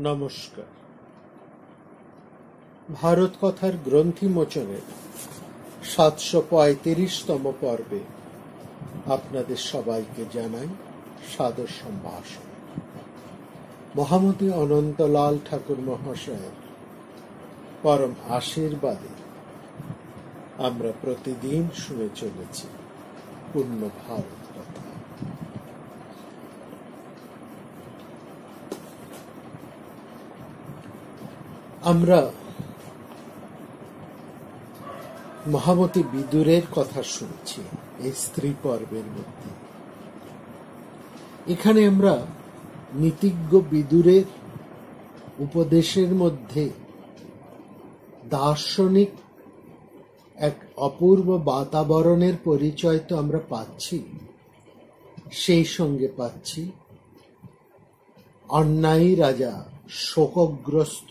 নমস্কার। ভারত কথার গ্রন্থিমোচনের 735তম পর্বে আপনাদের সবাইকে জানাই সাদর সম্ভাষণ। মহামতি অনন্তলাল ঠাকুর মহাশয়ের পরম আশীর্বাদে আমরা প্রতিদিন শুনে চলেছি পূর্ণ ভারত কথা। আমরা মহামতি বিদুরের কথা শুনছি এই স্ত্রী পর্বের মধ্যে। এখানে আমরা নীতিজ্ঞ বিদুরের উপদেশের মধ্যে দার্শনিক এক অপূর্ব বাতাবরণের পরিচয় তো আমরা পাচ্ছি, সেই সঙ্গে পাচ্ছি অন্যায়ী রাজা শোকগ্রস্ত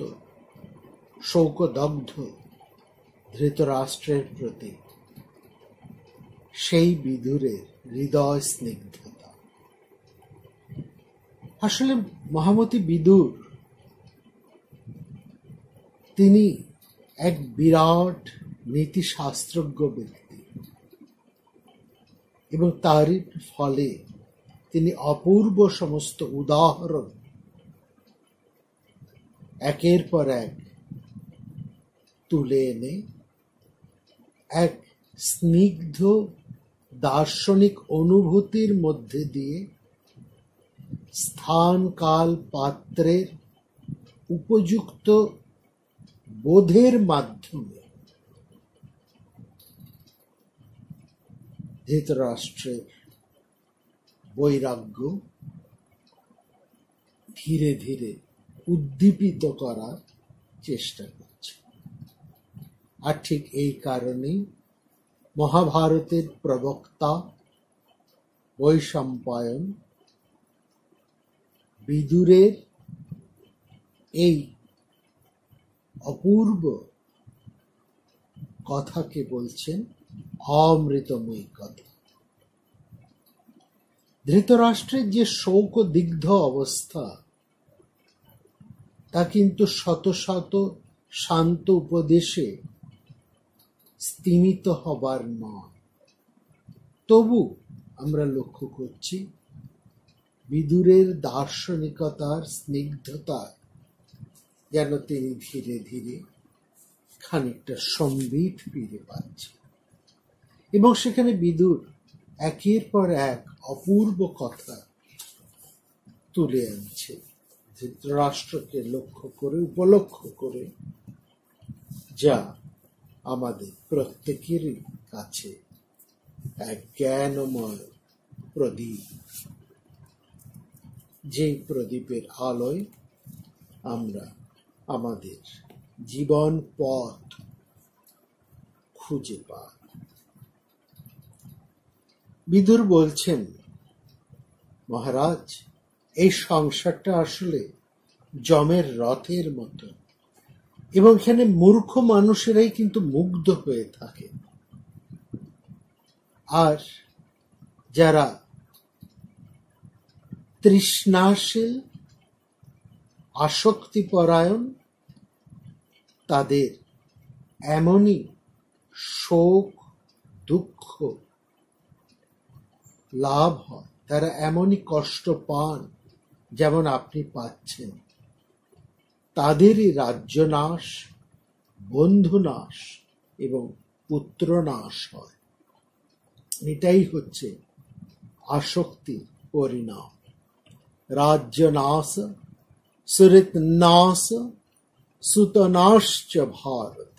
শোকদগ্ধ ধৃতরাষ্ট্রের প্রতি সেই বিদুরের হৃদয় স্নিগ্ধতা। আসলে মহামতি বিদুর তিনি এক বিরাট নীতিশাস্ত্রজ্ঞ ব্যক্তি এবং তারই ফলে তিনি অপূর্ব সমস্ত উদাহরণ একের পর এক তুলে এনে এক স্নিগ্ধ দার্শনিক অনুভূতির মধ্যে দিয়ে স্থান কাল পাত্রের উপযুক্ত বোধের মাধ্যমে ধৃতরাষ্ট্রের বৈরাগ্য ধীরে ধীরে উদ্দীপিত করার চেষ্টা করছে। আর ঠিক এই কারণেই মহাভারতের প্রবক্তা বৈশম্পায়ন বিদুরের এই অপূর্ব কথাকে বলছেন অমৃতময়ী কথা। ধৃতরাষ্ট্রের যে শোকদিগ্ধ অবস্থা তা কিন্তু শত শত শান্ত উপদেশে স্তিমিত হবার নয়। তবু আমরা লক্ষ্য করছি বিদুরের দার্শনিকতার স্নিগ্ধতা যেন তিনি ধীরে ধীরে খানিকটা সম্বিত ফিরে পাচ্ছে এবং সেখানে বিদুর একের পর এক অপূর্ব কথা তুলে আনছে ধৃতরাষ্ট্রকে লক্ষ্য করে উপলক্ষ করে, যা আমাদের প্রত্যেকেরই কাছে এক জ্ঞানময় প্রদীপ, যেই প্রদীপের আলোয় আমরা আমাদের জীবন পথ খুঁজে পাই। বিদুর বলছেন, মহারাজ, এই সংসারটা আসলে যমের রথের মতো এবং এখানে মূর্খ মানুষেরাই কিন্তু মুগ্ধ হয়ে থাকে, আর যারা তৃষ্ণাশীল আসক্তিপরায়ণ তাদের এমনই শোক দুঃখ লাভ হয়, তারা এমনই কষ্ট পান যেমন আপনি পাচ্ছেন। তাদেরই রাজ্যনাশ, বন্ধুনাশ এবং পুত্রনাশ হয়। এটাই হচ্ছে আসক্তির পরিণাম। রাজ্যনাশ সুহৃতনাশ সুতনাশ্চ ভারত।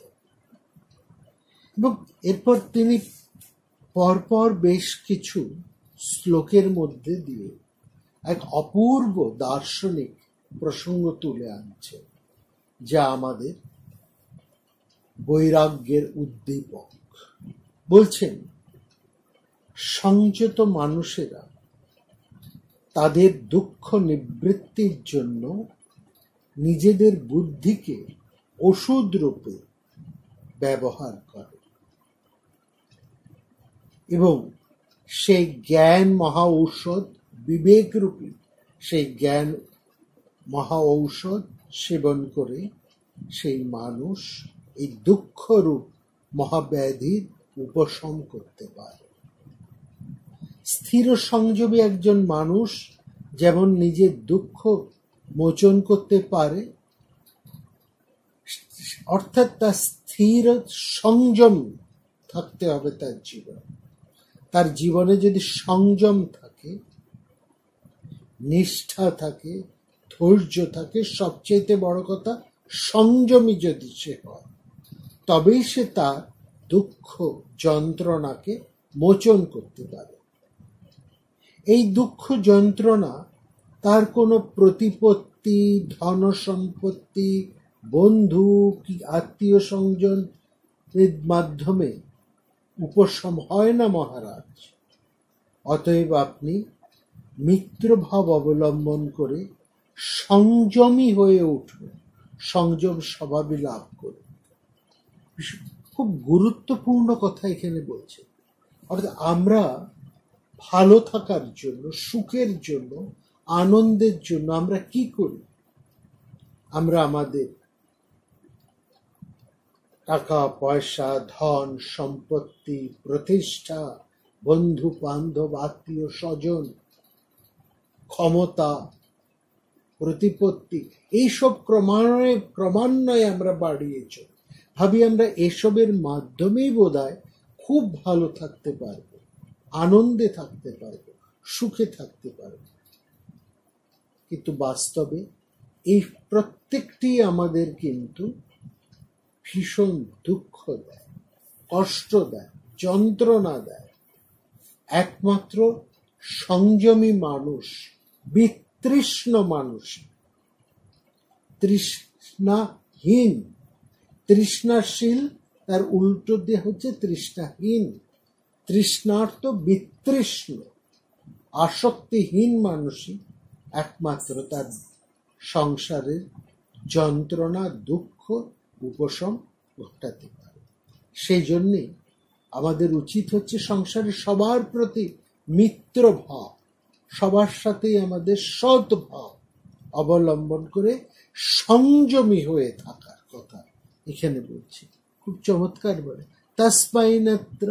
এবং এরপর তিনি পরপর বেশ কিছু শ্লোকের মধ্যে দিয়ে এক অপূর্ব দার্শনিক প্রসঙ্গ তুলে আনছে, যা আমাদের বৈরাগ্যের উদ্দীপক। বলছেন, সংযত মানুষেরা তাদের দুঃখ নিবৃত্তির জন্য নিজেদের বুদ্ধিকে ওষুধ রূপে ব্যবহার করে এবং সেই জ্ঞান মহা ঔষধ, বিবেকরূপী সেই জ্ঞান মহা ঔষধ সেবন করে সেই মানুষ এই দুঃখরূপ মহাব্যাধির উপশম করতে পারে। স্থির সংযমী একজন মানুষ যেমন নিজের দুঃখ মোচন করতে পারে, অর্থাৎ তার স্থির সংযম থাকতে হবে তার জীবন। তার জীবনে যদি সংযম থাকে, নিষ্ঠা থাকে, ধৈর্য থাকে, সবচেয়ে বড় কথা সংযমী যদি সে হয়, তবেই সে তার দুঃখ যন্ত্রণাকে মোচন করতে পারে। এই দুঃখ যন্ত্রণা তার কোনো প্রতিপত্তি, ধন সম্পত্তি, বন্ধু কি আত্মীয় সংযোগের মাধ্যমে উপশম হয় না মহারাজ। অতএব আপনি মিত্রভাব অবলম্বন করে সংযমী হয়ে উঠুন, সংযম স্বভাবে লাভ করুন। খুব গুরুত্বপূর্ণ কথা এখানে বলছে। অর্থাৎ আমরা ভালো থাকার জন্য, সুখের জন্য, আনন্দের জন্য আমরা কি করি? আমরা আমাদের টাকা পয়সা, ধন সম্পত্তি, প্রতিষ্ঠা, বন্ধু বান্ধব, আত্মীয় স্বজন, ক্ষমতা, প্রতিপত্তি, এইসব ক্রমান্বয়ে আমরা বাড়িয়ে চলি। ভাবি আমরা এসবের মাধ্যমেই বোধহয় খুব ভালো থাকতে পারবো, আনন্দে থাকতে পারবো, সুখে থাকতে পারবো। কিন্তু বাস্তবে এই প্রত্যেকটি আমাদের কিন্তু ভীষণ দুঃখ দেয়, কষ্ট দেয়, যন্ত্রণা দেয়। একমাত্র সংযমী মানুষ, বিতৃষ্ণ মানুষ, তৃষ্ণাহীন, তৃষ্ণাশীল তার উল্টো দিয়ে হচ্ছে তৃষ্ণাহীন। তৃষ্ণার্ত বিতৃষ্ণ, আসক্তিহীন মানুষই একমাত্র তার সংসারের যন্ত্রণা, দুঃখ উপশম ঘটাতে পারে। সেই জন্যে আমাদের উচিত হচ্ছে সংসারের সবার প্রতি মিত্রভাব, সবার সাথেই আমাদের সদ্ভাব অবলম্বন করে সংযমী হয়ে থাকার কথা এখানে বলছি। খুব চমৎকার বলে, তস্মাইনত্র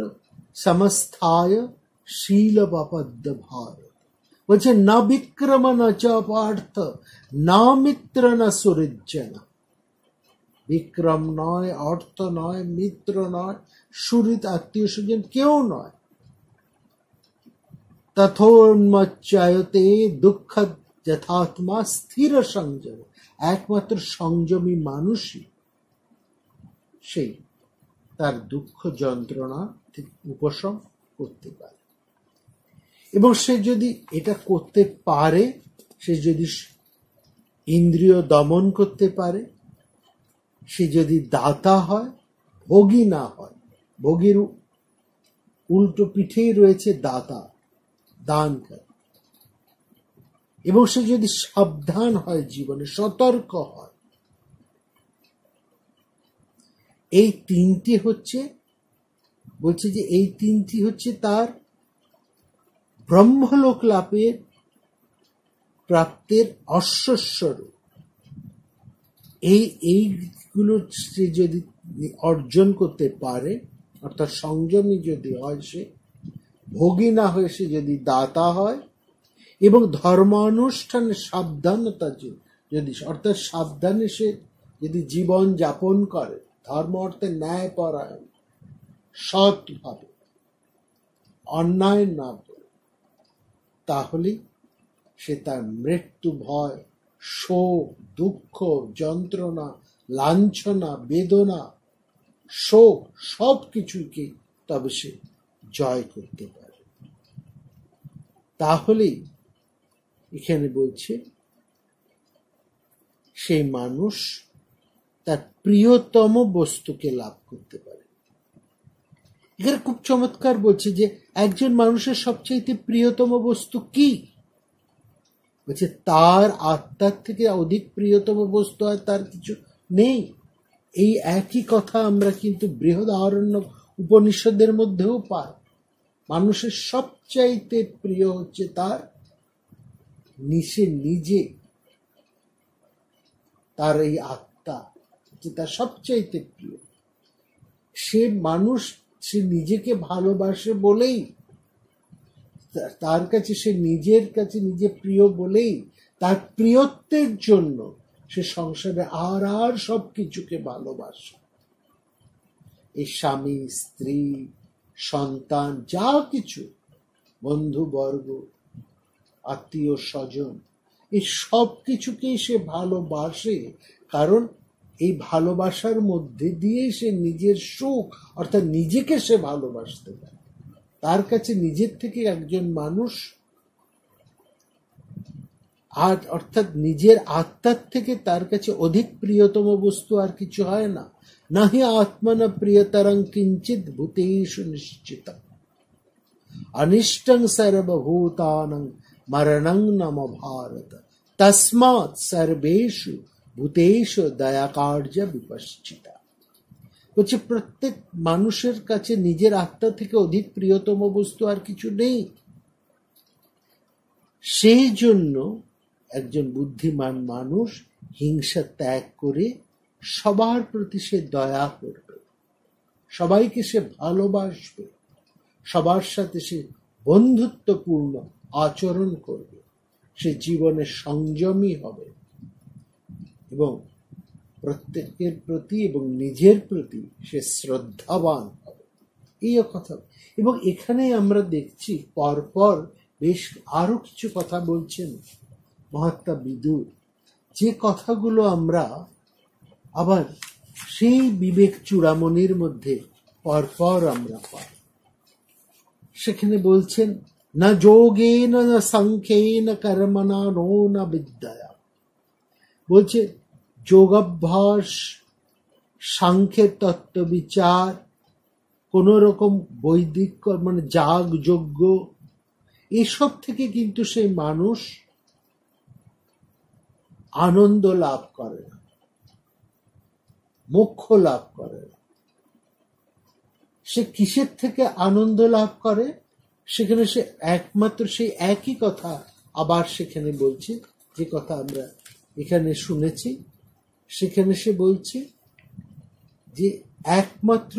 সমস্থায় শীলবপদ্য ভারত। বলছে না বিক্রম না চ পার্থ, না মিত্র না সুহৃজ্জনা। বিক্রম নয়, অর্থ নয়, মিত্র নয়, সুহৃদ আত্মীয় স্বজন কেউ নয়। তথোন্মচ্চায়তে দুঃখ যথাত্মা স্থির সংযম। একমাত্র সংযমী মানুষই সেই তার দুঃখ যন্ত্রণা থেকে উপশম করতে পারে। এবং সে যদি এটা করতে পারে, সে যদি ইন্দ্রিয় দমন করতে পারে, সে যদি দাতা হয়, ভোগী না হয়। ভোগীর উল্টো পিঠেই রয়েছে দাতা, দানকারী। এবং সে যদি সাবধান হয়, জীবনে সতর্ক হয়, এই তিনটি হচ্ছে, বলছে যে এই তিনটি হচ্ছে তার ব্রহ্মলোক লাভের প্রাপ্তের অশ্বস্বরূপ। এইগুলো সে যদি অর্জন করতে পারে, অর্থাৎ সংযমী যদি হয়, সে ভোগী না হয়ে সে যদি দাতা হয়, এবং ধর্মানুষ্ঠানে সাবধানতা যদি, অর্থাৎ সাবধানে সে যদি জীবন যাপন করে, ধর্ম অর্থে ন্যায় পরায়ণ, সৎভাবে, অন্যায় না করে, তাহলে সে তার মৃত্যু ভয়, শোক, দুঃখ, যন্ত্রণা, লাঞ্ছনা, বেদনা, শোক সব কিছুকে তবে সে জয় করতে পারে। তাহলেই এখানে বলছে সেই মানুষ তার প্রিয়তম বস্তুকে লাভ করতে পারে। এখানে খুব চমৎকার বলছে যে একজন মানুষের সবচাইতে প্রিয়তম বস্তু কি? বলছে তার আত্মার থেকে অধিক প্রিয়তম বস্তু আর তার কিছু নেই। এই একই কথা আমরা কিন্তু বৃহদারণ্যক উপনিষদের মধ্যেও পাই। মানুষের সবচাইতে প্রিয় হচ্ছে তার নিজে তার এই আত্মা যে তার সবচাইতে প্রিয়। সে মানুষ, সে নিজেকে ভালোবাসে বলেই, তার কাছে সে নিজের কাছে নিজে প্রিয় বলেই, তার প্রিয়ত্বের জন্য সে সংসারে আর সবকিছুকে ভালোবাসে। এই স্বামী, স্ত্রী, সন্তান, যা কিছু, বন্ধু বর্গ, আত্মীয় স্বজন, এই সব কিছুকেই সে ভালোবাসে, কারণ এই ভালোবাসার মধ্যে দিয়ে সে নিজের সুখ অর্থাৎ নিজেকে সে ভালোবাসতে পারে। তার কাছে নিজের থেকে একজন মানুষ আর অর্থাৎ নিজের আত্মার থেকে তার কাছে অধিক প্রিয়তম বস্তু আর কিছু হয় না। নাহি আত্মনা প্রিয়তরং কিঞ্চিৎ ভূতেষু নিশ্চিত অনিষ্টং সর্বভূতানাং মরণং নম ভারত তস্মাৎ সর্বেষু ভূতেষু দয়াকার্য বিপশ্চিতা। বলছে প্রত্যেক মানুষের কাছে নিজের আত্মা থেকে অধিক প্রিয়তম বস্তু আর কিছু নেই। সেই জন্য একজন বুদ্ধিমান মানুষ হিংসা ত্যাগ করে সবার প্রতি সে দয়া করবে, সবাইকে সে ভালোবাসবে, সবার সাথে সে বন্ধুত্বপূর্ণ আচরণ করবে, সে জীবনে সংযমী হবে এবং প্রত্যেকের প্রতি এবং নিজের প্রতি সে শ্রদ্ধাবান হবে। এই কথা। এবং এখানে আমরা দেখছি পরপর বেশ আরো কিছু কথা বলছেন মহাত্মা বিদুর, যে কথাগুলো আমরা আবার সেই বিবেক চূড়ামণির মধ্যে পরপর আমরা পাই। সেখানে বলছেন, না যোগেন না সাংখ্যেন কর্মণা নো না বিদ্যয়া। বলছে যোগাভ্যাস, সাংখ্যের তত্ত্ব বিচার, কোন রকম বৈদিক মানে যাগ যজ্ঞ, এসব থেকে কিন্তু সেই মানুষ আনন্দ লাভ করে না, মোক্ষ লাভ করে না। সে কিসের থেকে আনন্দ লাভ করে? সেখানে সে একমাত্র সেই একই কথা আবার সেখানে বলছে, যে কথা আমরা এখানে শুনেছি। সেখানে সে বলছে যে একমাত্র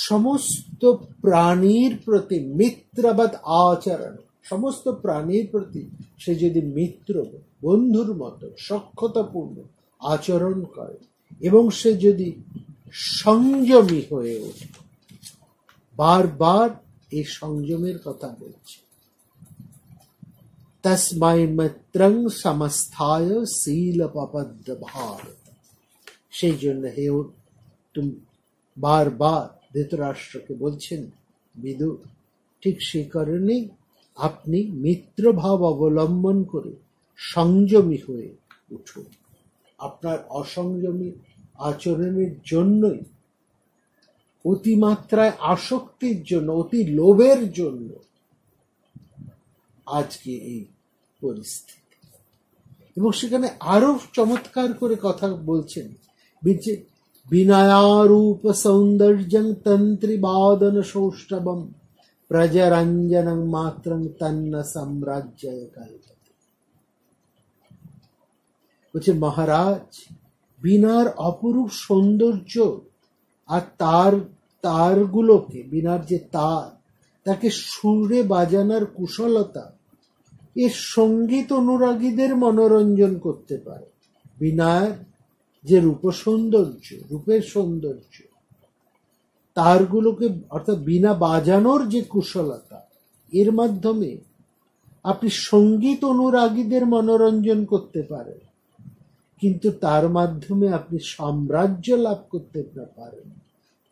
সমস্ত প্রাণীর প্রতি মিত্রবৎ আচরণ, সমস্ত প্রাণীর প্রতি সে যদি মিত্র বন্ধুর মতো সখ্যতাপূর্ণ আচরণ করে এবং সে যদি সংযমী হয়ে ওঠে, বারবার এই সংযমের কথা বলছে, তস্মাই মিত্রং সমস্থায় শীলপবদ্ধ ভারত। সেই জন্য হে তুমি বারবার ধৃতরাষ্ট্রকে বলছেন, বিদুর ঠিক সেই কারণে আপনি মিত্রভাব অবলম্বন করে সংযমী হয়ে উঠুন। আপনার অসংযমী আচরণের জন্যই, অতিমাত্রায় আসক্তির জন্য, অতি লোভের জন্য আজকে এই পরিস্থিতি। এবং সেখানে আরো চমৎকার করে কথা বলছেন, বিনয়ারূপ সৌন্দর্যং তন্ত্রী বাদন সৌষ্ঠবম প্রজরঞ্জনং মাত্রং তন্ন সাম্রাজ্য কল্পতে। বলছে মহারাজ, বীণার অপরূপ সৌন্দর্য আর তারগুলোকে, বীণার যে তার, তাকে সুরে বাজানোর কুশলতা, এ সঙ্গীত অনুরাগীদের মনোরঞ্জন করতে পারে। বীণার যে রূপের সৌন্দর্য, তারগুলোকে অর্থাৎ বীণা বাজানোর যে কুশলতা, এর মাধ্যমে আপনি সঙ্গীত অনুরাগীদের মনোরঞ্জন করতে পারেন, কিন্তু তার মাধ্যমে আপনি সাম্রাজ্য লাভ করতে পারেন।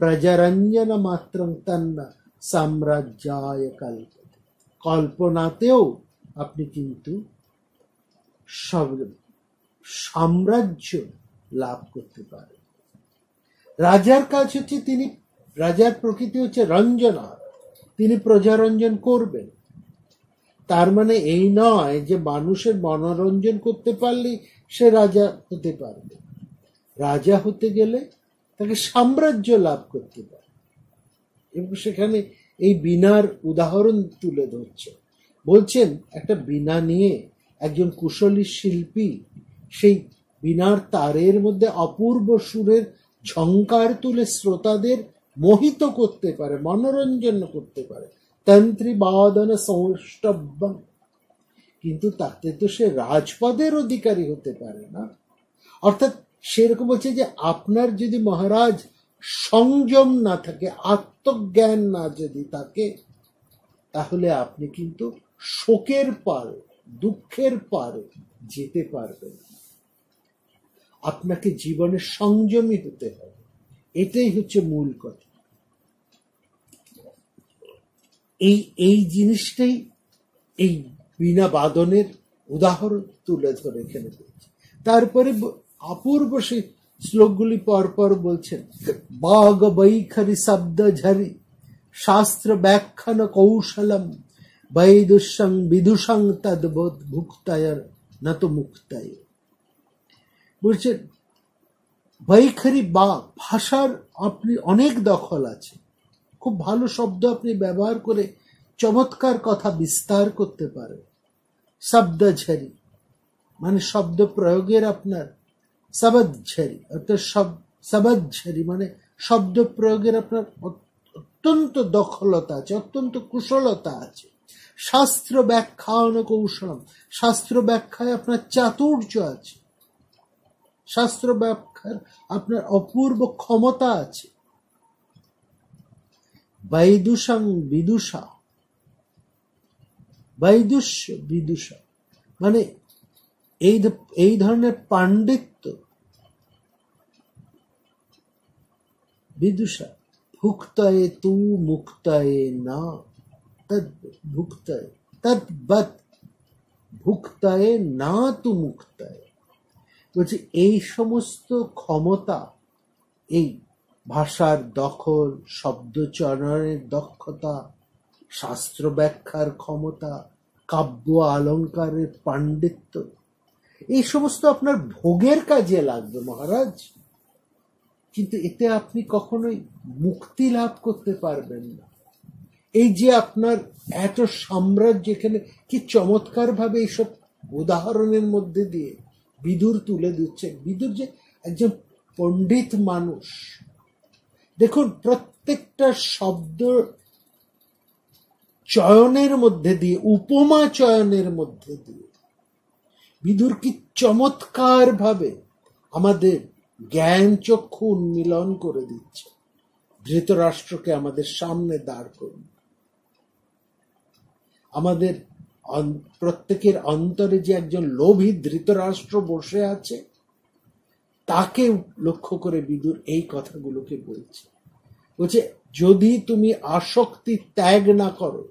প্রজারঞ্জন মাত্রং তন্ন সাম্রাজ্যায় কল্পতে। কল্পনাতেও আপনি কিন্তু সাম্রাজ্য লাভ করতে পারেন। রাজার কাজ হচ্ছে, রাজার প্রকৃতি হচ্ছে রঞ্জনা, তিনি প্রজারঞ্জন করবেন। তার মানে এই নয় যে মানুষের মনোরঞ্জন করতে পারলেই সে রাজা হতে পারবে। রাজা হতে গেলে তাকে সাম্রাজ্য লাভ করতে পারে। এবং সেখানে এই বীণার উদাহরণ তুলে ধরছে, বলছেন একটা বীণা নিয়ে একজন কুশলী শিল্পী সেই বীণার তারের মধ্যে অপূর্ব সুরের ঝংকার তুলে শ্রোতাদের মোহিত করতে পারে, মনোরঞ্জন করতে পারে। তন্ত্রী বাদন সৌষ্ঠব্যম, কিন্তু তাতে তো সে রাজপদের অধিকারী হতে পারে না। অর্থাৎ সেরকম বলছে যে আপনার যদি মহারাজ সংযম না থাকে, আত্মজ্ঞান না যদি থাকে, তাহলে আপনি কিন্তু শোকের পারে, দুঃখের পারে যেতে পারবেন। আপনাকে জীবনে সংযমী হতে হবে, এটাই হচ্ছে মূল কথা। এই জিনিসটাই এই বীণা বাদনের উদাহরণ তুলে ধরে এখানে বলছে। তারপরে অপূর্ব সেই শ্লোকগুলি পরপর বলছেন, বাগ বৈখরি শব্দ ঝরি শাস্ত্র ব্যাখ্যান কৌশলম বৈদুষং বিদুষং তদ্বোধ ভুক্তায় নত মুক্তায়। বলছেন বৈখরি বা ভাষার আপনি অনেক দখল আছে, খুব ভালো শব্দ আপনি ব্যবহার করে চমৎকার কথা বিস্তার করতে পারেন। শব্দ ঝরি মানে শব্দ প্রয়োগের আপনার শব্দ ঝরি, অর্থাৎ শব্দ ঝরি মানে শব্দ প্রয়োগের আপনার অত্যন্ত দখলতা আছে, অত্যন্ত কুশলতা আছে। শাস্ত্র ব্যাখ্যান কৌশলম, শাস্ত্র ব্যাখ্যায় আপনার চাতুর্য আছে, শাস্ত্র ব্যাখ্যার আপনার অপূর্ব ক্ষমতা আছে। বৈদুষং বিদুষা, বৈদুষ্য বিদুষা মানে এই ধরনের পাণ্ডিত্য। বিদুষা ভুক্তায় তু মুক্তায় না তদ ভুক্তায় তদ্বৎ ভুক্তায় না তু মুক্তায়। বলছে এই সমস্ত ক্ষমতা, এই ভাষার দখল, শব্দচয়নের দক্ষতা, শাস্ত্র ব্যাখ্যার ক্ষমতা, কাব্য অলঙ্কারের পাণ্ডিত্য, এই সমস্ত আপনার ভোগের কাজে লাগবে মহারাজ, কিন্তু এতে আপনি কখনোই মুক্তি লাভ করতে পারবেন না। এই যে আপনার এত সাম্রাজ্য, এখানে কি চমৎকার ভাবে এইসব উদাহরণের মধ্যে দিয়ে বিদুর তুলে দিচ্ছে। বিদুর যে একজন পণ্ডিত মানুষ, দেখুন প্রত্যেকটা শব্দ চয়নের মধ্যে দিয়ে, উপমা চয়নের মধ্যে দিয়ে বিদুর কি চমৎকার ভাবে আমাদের জ্ঞান চক্ষু উন্মিলন করে দিচ্ছে। ধৃতরাষ্ট্রকে আমাদের সামনে দাঁড় করুন, আমাদের প্রত্যেকের অন্তরে যে একজন লোভী ধৃতরাষ্ট্র বসে আছে, তাকে লক্ষ্য করে বিদুর এই কথাগুলোকে বলছে। বলছে যদি তুমি আসক্তি ত্যাগ না করো,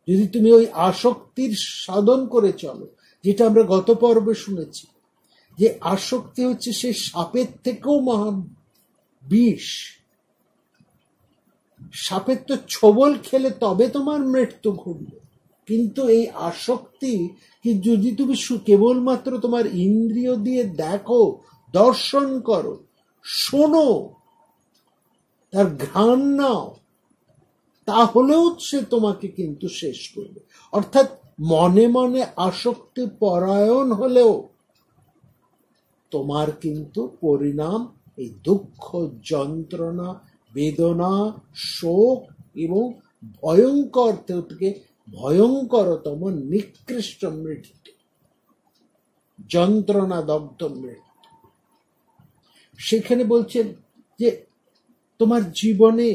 যদি তুমি ওই আসক্তির সাধন করে চলো, যেটা আমরা গত পর্বে শুনেছি যে আসক্তি হচ্ছে সেই সাপের থেকেও মহান বিষ। সাপের তো ছোবল খেলে তবে তোমার মৃত্যু ঘটবে, কিন্তু এই আসক্তি কি যদি তুমি কেবলমাত্র তোমার ইন্দ্রিয় দিয়ে দেখো, দর্শন করো, শোনো, তার ঘ্রাণ নাও, তাহলেও সে তোমাকে কিন্তু শেষ করবে। অর্থাৎ মনে মনে আসক্তি পরায়ণ হলেও তোমার কিন্তু পরিণাম এই দুঃখ, যন্ত্রণা, বেদনা, শোক এবং ভয়ঙ্কর থেকে ভয়ঙ্করতম নিকৃষ্ট মৃত্যু, যন্ত্রণা দগ্ধ মৃত্যু। সেখানে বলছেন যে তোমার জীবনে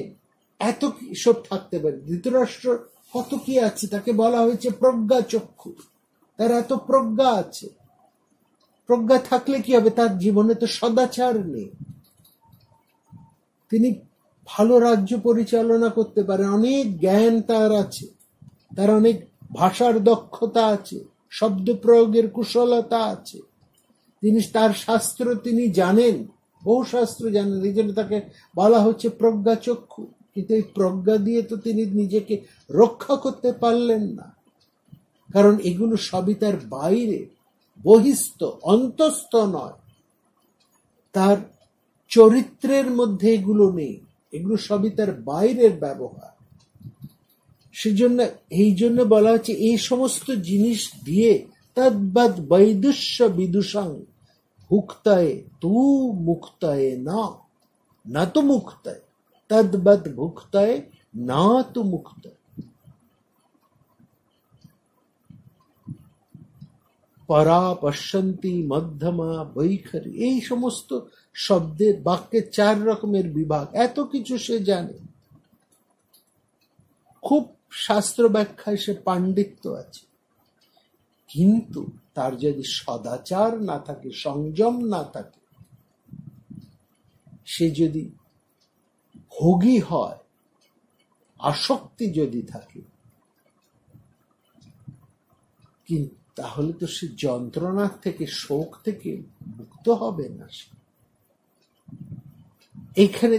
এত সব থাকতে পারে। ধৃতরাষ্ট্র কত কি আছে, তাকে বলা হয়েছে প্রজ্ঞা চক্ষু, তার এত প্রজ্ঞা আছে। প্রজ্ঞা থাকলে কি হবে, তার জীবনে তো সদাচার নেই। তিনি ভালো রাজ্য পরিচালনা করতে পারেন, অনেক জ্ঞান তার আছে, তার অনেক ভাষার দক্ষতা আছে, শব্দ প্রয়োগের কুশলতা আছে, তিনি তার শাস্ত্র তিনি জানেন, বহু শাস্ত্র জানেন, এই জন্য তাকে বলা হচ্ছে প্রজ্ঞা চক্ষু। কিন্তু এই প্রজ্ঞা দিয়ে তো তিনি নিজেকে রক্ষা করতে পারলেন না, কারণ এগুলো সবই তার বাইরে, বহিস্থ, অন্তস্থ নয়। তার চরিত্রের মধ্যে এগুলো নেই, এগুলো সবই তার বাইরের ব্যবহার। সেজন্য এই জন্য বলা হচ্ছে এই সমস্ত জিনিস দিয়ে তদ্বৎ বৈদুষ্য বিদুষং, ভুক্তায় তু মুক্তায় না, না তো মুক্তায়, তদ্বদ ভুক্তায় না তো মুক্তায়। পরা, পশ্যন্তি, মধ্যমা, বৈখরি, এই সমস্ত শব্দের বাক্যের 4 রকমের বিভাগ, এত কিছু সে জানে। খুব শাস্ত্র ব্যাখ্যায় সে পাণ্ডিত্য আছে, কিন্তু তার যদি সদাচার না থাকে, সংযম না থাকে, সে যদি ভোগী হয়, আসক্তি যদি থাকে, কিন্তু তাহলে তো সে যন্ত্রণার থেকে, শোক থেকে মুক্ত হবে না। এইখানে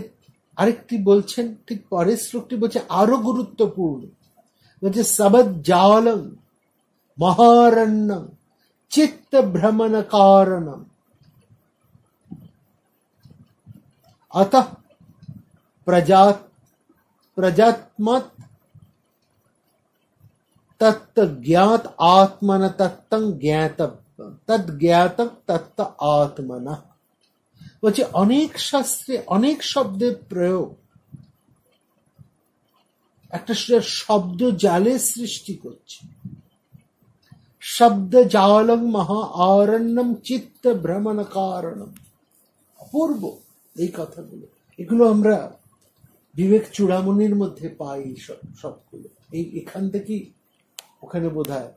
আরেকটি বলছেন, ঠিক পরের শ্লোকটি বলছে আরো গুরুত্বপূর্ণ, বলছে সবদ জালং মহারণ্যং চিত্ত ভ্রমণ কারণম अतः प्रजात्मत तत्त ज्ञात आत्मन तत्तं ज्ञातव्यम तद ज्ञातम तत्त आत्मन। বলছে অনেক শাস্ত্রে অনেক শব্দের প্রয়োগ একটা শব্দ জালের সৃষ্টি করছে। শব্দ জালং মহা আরণ্যম চিত্ত ভ্রমণ কারণম। অপূর্ব এই কথাগুলো, এগুলো আমরা বিবেক চূড়ামণির মধ্যে পাই। সবগুলো এখান থেকেই ওখানে বোধহয়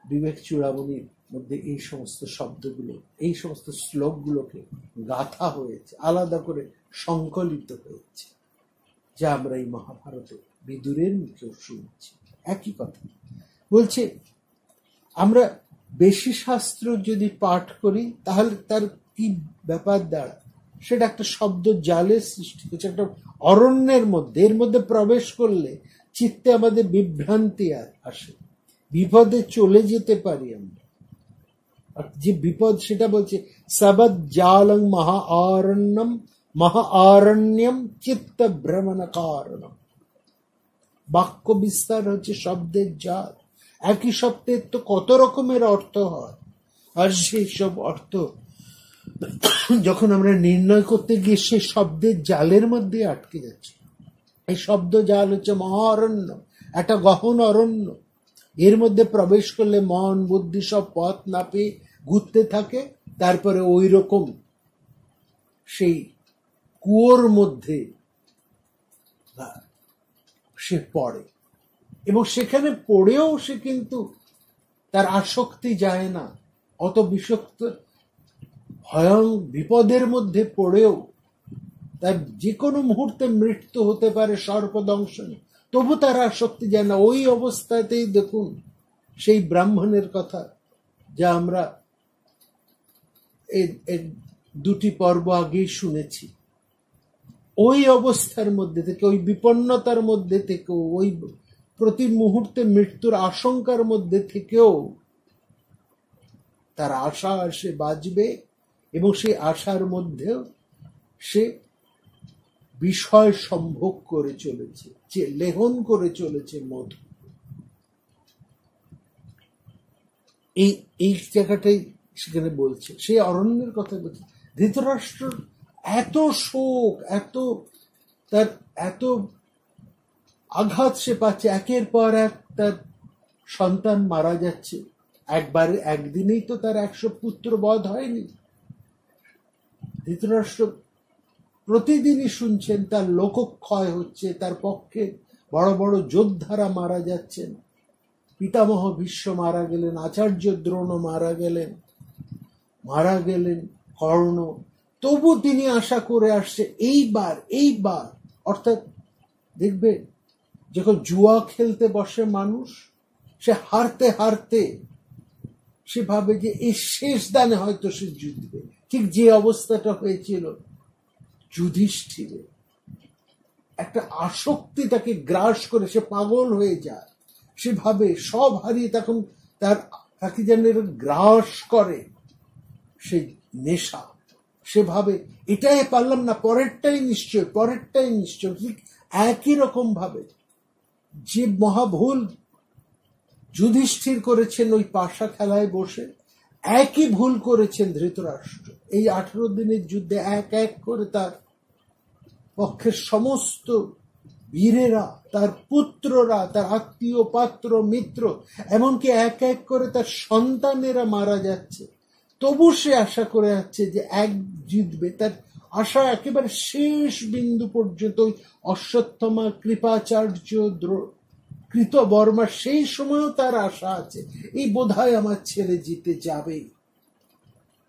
বিবেক চূড়ামণির মধ্যে এই সমস্ত শব্দগুলো, এই সমস্ত শ্লোকগুলোকে গাথা হয়েছে, আলাদা করে সংকলিত হয়েছে, যা আমরা এই মহাভারতে বিদুরের মুখেও শুনছি। একই কথা বলছে, আমরা বেশি শাস্ত্র যদি পাঠ করি তাহলে তার কি ব্যাপার দাঁড়ায়, সেটা একটা শব্দ জালের সৃষ্টি হচ্ছে, একটা অরণ্যের মধ্যে। এর মধ্যে প্রবেশ করলে চিত্তে আমাদের বিভ্রান্তি আসে, বিপদে চলে যেতে পারি আমরা। আর যে বিপদ সেটা বলছে সবদ জালং মহা আরণ্যম চিত্ত ভ্রমণ কারণম। বাক্য বিস্তার হচ্ছে শব্দের জাল। একই শব্দের তো কত রকমের অর্থ হয়, আর সেই সব অর্থ যখন আমরা নির্ণয় করতে গিয়ে সেই শব্দের জালের মধ্যে আটকে যাচ্ছে। এই শব্দ জাল হচ্ছে মহারণ্য, একটা গহন অরণ্য। এর মধ্যে প্রবেশ করলে মন বুদ্ধি সব পথ না পেয়ে ঘুরতে থাকে, তারপরে ওই রকম সেই কুয়োর মধ্যে সে পড়ে, এবং সেখানে পড়েও সে কিন্তু তার আসক্তি যায় না। অত বিষাক্ত ভয়ং বিপদের মধ্যে পড়েও তার যে কোনো মুহূর্তে মৃত্যু হতে পারে সর্পদংশনে, তবু তার আসক্তি যায় না। ওই অবস্থাতেই দেখুন সেই ব্রাহ্মণের কথা, যা আমরা এই 2টি পর্ব আগেই শুনেছি। ওই অবস্থার মধ্যে থেকে, ওই বিপন্নতার মধ্যে থেকেও, ওই প্রতি মুহূর্তে মৃত্যুর আশঙ্কার মধ্যে থেকেও তার আশা সে বাঁচবে, এবং সেই আশার মধ্যেও সে বিষয় সম্ভোগ করে চলেছে, যে লেহন করে চলেছে মধু। এই জায়গাটাই সেখানে বলছে, সেই অরণ্যের কথা বলছে। ধৃতরাষ্ট্র এত শোক, এত আঘাত সে পাচ্ছে, একের পর এক তার সন্তান মারা যাচ্ছে। একদিনেই তো তার 100 পুত্র বধ হয়নি। ধৃতরাষ্ট্র প্রতিদিনই শুনছেন তার লোকক্ষয় হচ্ছে, তার পক্ষে বড় বড় যোদ্ধারা মারা যাচ্ছেন। পিতামহ ভীষ্ম মারা গেলেন, আচার্য দ্রোণ মারা গেলেন কর্ণ। তবু তিনি আশা করে আসছে এইবার, অর্থাৎ দেখবে যখন জুয়া খেলতে বসে মানুষ, সে হারতে হারতে সে ভাবে যে এই শেষ দানে হয়তো সে জিতবে। ঠিক যে অবস্থাটা হয়েছিল যুধিষ্ঠিরের, একটা আসক্তি তাকে গ্রাস করে, সে পাগল হয়ে যায়। সে ভাবে সব হারিয়ে, তখন তাকে যেন গ্রাস করে সে নেশা। সে ভাবে এটাই পারলাম না, পরেরটাই নিশ্চয়। ঠিক একই রকম ভাবে যে মহাভুল যুধিষ্ঠির করেছেন ওই পাশা খেলায় বসে, একই ভুল করেছেন ধৃতরাষ্ট্র। এই 18 দিনের যুদ্ধে এক এক করে তার পক্ষের সমস্ত বীরেরা, তার পুত্ররা, তার আত্মীয় পাত্র মিত্র, এমনকি এক এক করে তার সন্তানেরা মারা যাচ্ছে। তবু সে আশা করে যাচ্ছে যে এক জিতবে। তার আশা একেবারে শেষ বিন্দু পর্যন্ত। ওই অশ্বত্থামা, কৃপাচার্য, কৃতবর্মা, সেই সময়ও তার আশা আছে এই বোধহয় আমার ছেলে জিতে যাবে,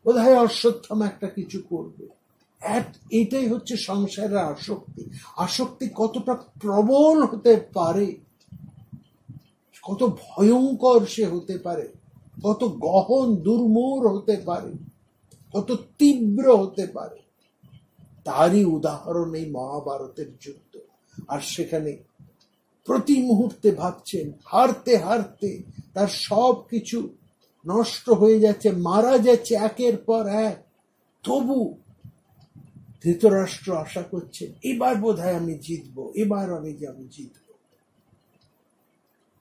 বোধহয় অশ্বত্থামা একটা কিছু করবে। এটাই হচ্ছে সংসারের আসক্তি। আসক্তি কতটা প্রবল হতে পারে, কত ভয়ঙ্কর সে হতে পারে, কত গহন দুর্মূর হতে পারে, কত তীব্র হতে পারে, তারই উদাহরণ এই মহাভারতের যুদ্ধ। আর সেখানে প্রতি মুহূর্তে ভাবছেন, হারতে হারতে তার সব কিছু নষ্ট হয়ে যাচ্ছে, মারা যাচ্ছে একের পর এক, তবু ধৃতরাষ্ট্র আশা করছেন এবার বোধহয় আমি জিতবো, এবার আমি জিতবো,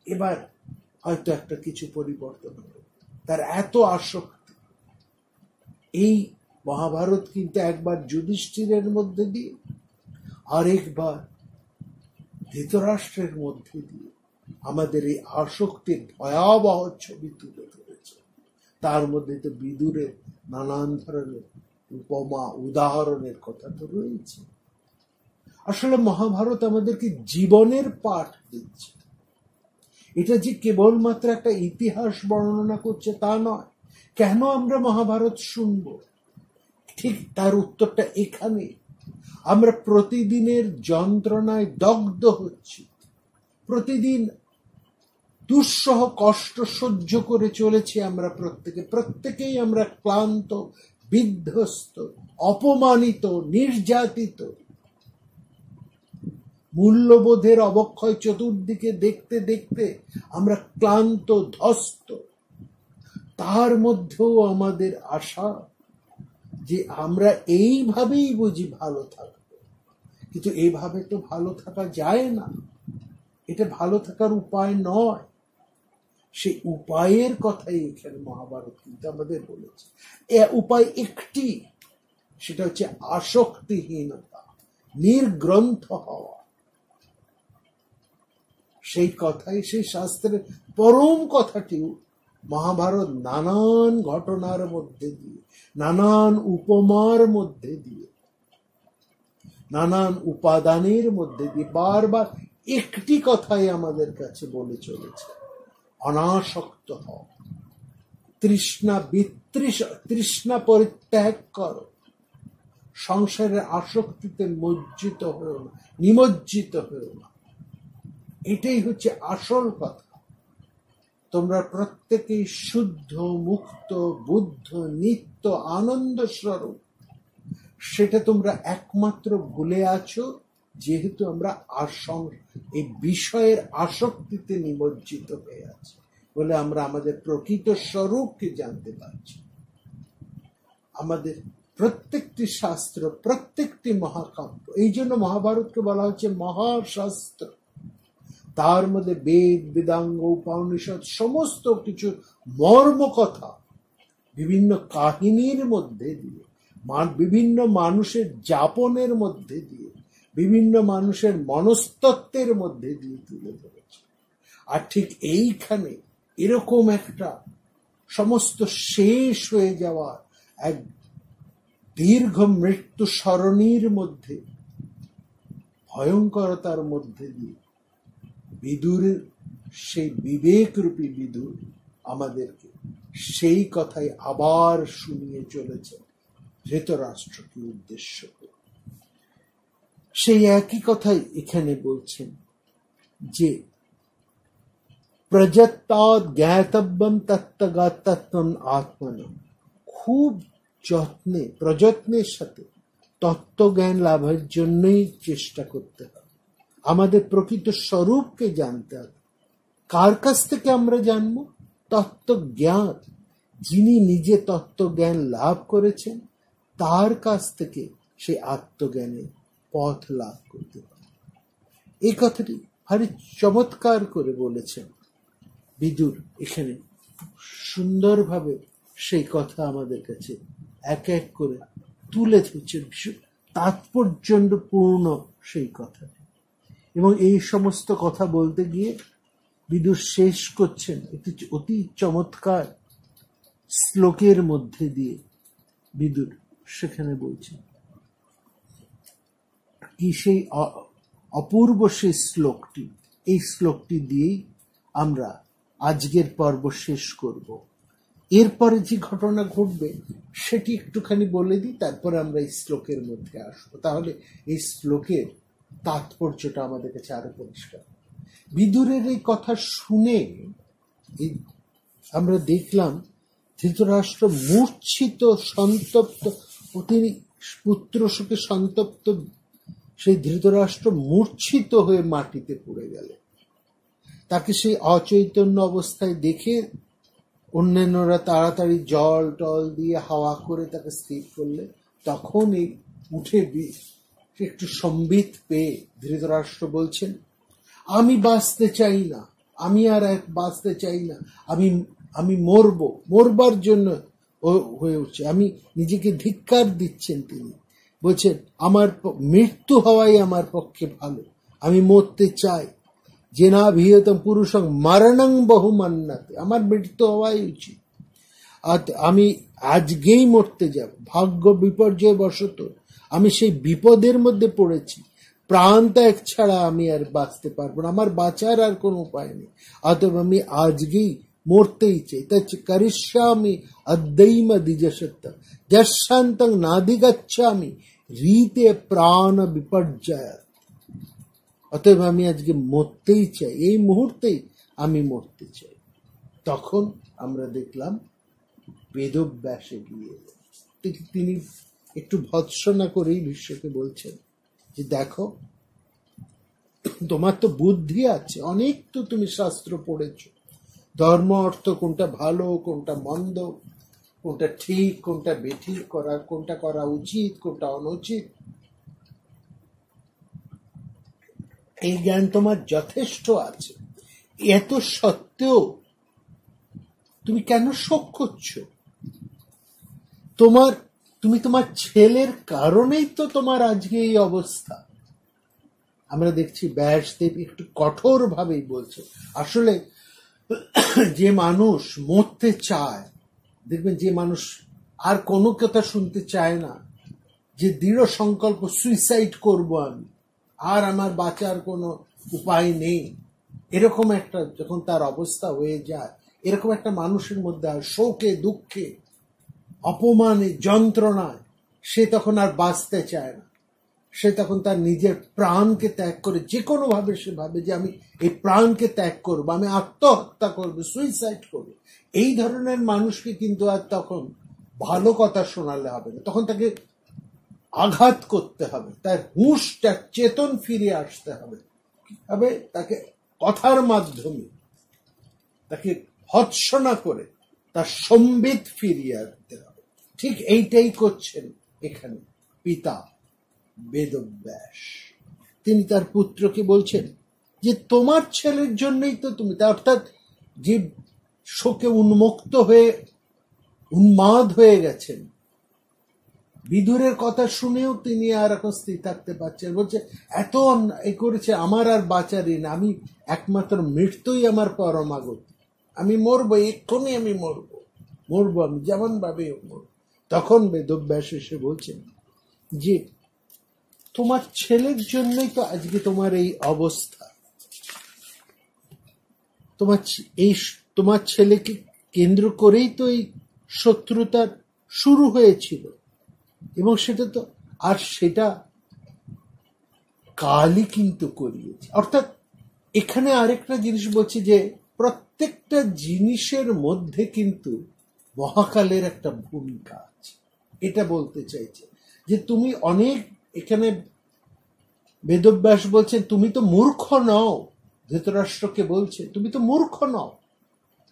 এবার হয়তো একটা কিছু পরিবর্তন হবে। তার এত আসক্তি। এই মহাভারত কিন্তু একবার যুধিষ্ঠিরের মধ্যে দিয়ে, আরেকবার ধৃতরাষ্ট্রের মধ্যে দিয়ে আমাদের এই আসক্তির ভয়াবহ ছবি তুলে ধরেছে। তার মধ্যে তো বিদুরের নানান ধরনের উপমা, উদাহরণের কথা তো রয়েছে। আসলে মহাভারত আমাদেরকে জীবনের পাঠ দিচ্ছে। এটা যে কেবলমাত্র একটা ইতিহাস বর্ণনা করছে তা নয়। কেন আমরা মহাভারত শুনব? ঠিক তার উত্তরটা এখানে। আমরা প্রতিদিনের যন্ত্রণায় দগ্ধ হচ্ছি, প্রতিদিন দুঃসহ কষ্ট সহ্য করে চলেছি আমরা প্রত্যেকেই আমরা ক্লান্ত, বিধ্বস্ত, অপমানিত, নির্যাতিত। মূল্যবোধের অবক্ষয় চতুর্দিকে দেখতে দেখতে আমরা ক্লান্ত, ধ্বস্ত। তার মধ্যেও আমাদের আশা যে আমরা এইভাবেই বুঝি ভালো থাকবো, কিন্তু এইভাবে তো ভালো থাকা যায় না। এটা ভালো থাকার উপায় নয়। সেই উপায়ের কথাই এখানে মহাভারত কিন্তু আমাদের বলেছে। এ উপায় একটি, সেটা হচ্ছে আসক্তিহীনতা, নির্গ্রন্থ হওয়া। সেই কথাই, সেই শাস্ত্রের পরম কথাটিও মহাভারত নানান ঘটনার মধ্যে দিয়ে, নানান উপমার মধ্যে দিয়ে, নানান উপাদানের মধ্যে দিয়ে বারবার একটি কথাই আমাদের কাছে বলে চলেছে, অনাসক্ত হও, তৃষ্ণা পরিত্যাগ করো, সংসারের আসক্তিতে নিমজ্জিত হয়েও না। এটাই হচ্ছে আসল কথা। তোমরা প্রত্যেকেই শুদ্ধ, মুক্ত, বুদ্ধ, নিত্য আনন্দ স্বরূপ। সেটা তোমরা একমাত্র ভুলে আছো, যেহেতু আমরা এই বিষয়ের আসক্তিতে নিমজ্জিত হয়ে আছি বলে আমরা আমাদের প্রকৃত স্বরূপকে জানতে পারছি। আমাদের প্রত্যেকটি শাস্ত্র, প্রত্যেকটি মহাকাব্য, এই জন্য মহাভারতকে বলা হচ্ছে মহাশাস্ত্র। তার মধ্যে বেদ, বেদাঙ্গ, উপনিষদ সমস্ত কিছু মর্ম কথা বিভিন্ন কাহিনীর মধ্যে দিয়ে, বিভিন্ন মানুষের যাপনের মধ্যে দিয়ে, বিভিন্ন মানুষের মনস্তত্ত্বের মধ্যে দিয়ে তুলে ধরেছে। আর ঠিক এইখানে এরকম একটা সমস্ত শেষ হয়ে যাওয়া এক দীর্ঘ মৃত্যু সরণির মধ্যে, ভয়ঙ্করতার মধ্যে দিয়ে বিদুরের সেই বিবেকরূপী বিদুর আমাদেরকে সেই কথাই আবার শুনিয়ে চলেছে ধৃতরাষ্ট্রকে উদ্দেশ্য করে। সেই একই কথাই এখানে বলছেন যে প্রযত্তাৎ জ্ঞাতব্যম তত্ত্বগাতত্বম আত্মনম। খুব যত্নে, প্রযত্নের সাথে তত্ত্বজ্ঞান লাভের জন্যই চেষ্টা করতে হবে। আমাদের প্রকৃত স্বরূপকে জানতে হবে। কার কাছ থেকে আমরা জানবো? তত্ত্বজ্ঞান, যিনি নিজে তত্ত্বজ্ঞান লাভ করেছেন তার কাছ থেকে সেই আত্মজ্ঞানের পথ লাভ করতে হবে। এই কথাটি ভারী চমৎকার করে বলেছেন বিদুর। এখানে সুন্দরভাবে সেই কথা আমাদের কাছে এক এক করে তুলে ধরছেন, তাৎপর্যপূর্ণ সেই কথা। এবং এই সমস্ত কথা বলতে গিয়ে বিদুর শেষ করছেন একটি অতি চমৎকার শ্লোকের মধ্যে দিয়ে। বিদুর সেখানে বলছেন কি সেই অপূর্ব সেই শ্লোকটি, এই শ্লোকটি দিয়েই আমরা আজকের পর্ব শেষ করব। এরপরে যে ঘটনা ঘটবে সেটি একটুখানি বলে দিই, তারপরে আমরা এই শ্লোকের মধ্যে আসবো, তাহলে এই শ্লোকের তাৎপর্যটা আমাদের কাছে আরো পরিষ্কার। বিদুরের এই কথা শুনে আমরা দেখলাম ধৃতরাষ্ট্র মূর্ছিত, সন্তপ্ত, তিনি পুত্র শোকে সন্তপ্ত সেই ধৃতরাষ্ট্র মূর্ছিত হয়ে মাটিতে পড়ে গেল। তাকে সেই অচৈতন্য অবস্থায় দেখে অন্যান্যরা তাড়াতাড়ি জল টল দিয়ে হাওয়া করে তাকে স্থির করলে, তখন এই উঠে একটু সম্বিত পেয়ে ধৃতরাষ্ট্র বলছেন, আমি বাঁচতে চাই না, আমি আর এক বাঁচতে চাই না, আমি মরবার জন্য হয়ে উঠছে। আমি নিজেকে ধিক্কার দিচ্ছেন তিনি, বলছেন আমার মৃত্যু হওয়াই আমার পক্ষে ভালো, আমি মরতে চাই। যে না ভিহতম পুরুষং মরণং বহু মান্নাতে, আমার মৃত্যু হওয়াই উচিত, আর আমি আজকেই মরতে যাব। ভাগ্য বিপর্যয় বশত আমি সেই বিপদের মধ্যে পড়েছি, প্রাণ ত্যাগ ছাড়া আমি আর বাঁচতে পারবো না, আমার বাঁচার আর কোনো উপায় নেই, অতএব আমি আজকেই মরতেই চাই। তাই করিষ্যামি অদ্যৈম দ্বিজসত্য যশান্তং নাধিগচ্ছামি রীতে প্রাণ বিপর্যয়, অতএব আমি আজকে মরতেই চাই, এই মুহূর্তেই আমি মরতে চাই। তখন আমরা দেখলাম বেদব্যাসে গিয়ে তিনি একটু ভৎসনা করেই বিশ্বকে বলছেন যে দেখো, তোমার তো বুদ্ধি আছে, অনেক তো তুমি শাস্ত্র পড়েছ, ধর্ম অর্থ কোনটা ভালো কোনটা মন্দ, কোনটা ঠিক কোনটা বেঠিক, কোনটা করা উচিত কোনটা অনুচিত, এই জ্ঞান তোমার যথেষ্ট আছে। এত সত্ত্বেও তুমি কেন শোক করছো? তুমি তোমার ছেলের কারণেই তো তোমার আজকে এই অবস্থা। আমরা দেখছি ব্যাসদেব একটু কঠোর ভাবেই বলছে। আসলে যে মানুষ মরতে চায়, দেখবেন যে মানুষ আর কোনো কথা শুনতে চায় না, যে দৃঢ় সংকল্প সুইসাইড করব আমি, আর আমার বাঁচার কোনো উপায় নেই, এরকম একটা যখন তার অবস্থা হয়ে যায়, এরকম একটা মানুষের মধ্যে আর শোকে দুঃখে অপমানে যন্ত্রণায় সে তখন আর বাঁচতে চায় না, সে তখন তার নিজের প্রাণকে ত্যাগ করে, যে কোনো ভাবে সে ভাবে যে আমি এই প্রাণকে ত্যাগ করবো, আমি আত্মহত্যা করবো, সুইসাইড করবো। এই ধরনের মানুষকে কিন্তু আর তখন ভালো কথা শোনালে হবে না, তখন তাকে আঘাত করতে হবে, তার হুঁশটা চেতন ফিরে আসতে হবে, তাকে কথার মাধ্যমে তাকে ভৎসনা করে তার সম্বিত ফিরিয়ে আনতে হবে। ঠিক এইটাই করছেন এখানে পিতা বেদব্যাস। তিনি তার পুত্রকে বলছেন যে তোমার ছেলের জন্যই তো তুমি, অর্থাৎ যে শোকে উন্মাদ হয়ে গেছেন, বিদুরের কথা শুনেও তিনি আর এখন স্থির থাকতে পারছেন, বলছে এত অন্যায় করেছে, আমার আর বাঁচারই না, আমি একমাত্র মৃত্যুই আমার পরমাগতি, আমি মরবো, এক্ষুনি আমি মরবো আমি যেমন ভাবে মরবো। তখন বেদব্যাস এসে বলছেন যে তোমার ছেলের জন্যই তো আজকে তোমার এই অবস্থা, তোমার ছেলেকে কেন্দ্র করেই তো এই শত্রুতার শুরু হয়েছিল, এবং সেটা কালই কিন্তু করিয়েছে। অর্থাৎ এখানে আরেকটা জিনিস বলছি যে প্রত্যেকটা জিনিসের মধ্যে কিন্তু মহাকালের একটা ভূমিকা আছে, এটা বলতে চাইছে যে তুমি এখানে বেদব্যাস বলছেন তুমি তো মূর্খ নও, ধৃতরাষ্ট্রকে বলছে তুমি তো মূর্খ নও,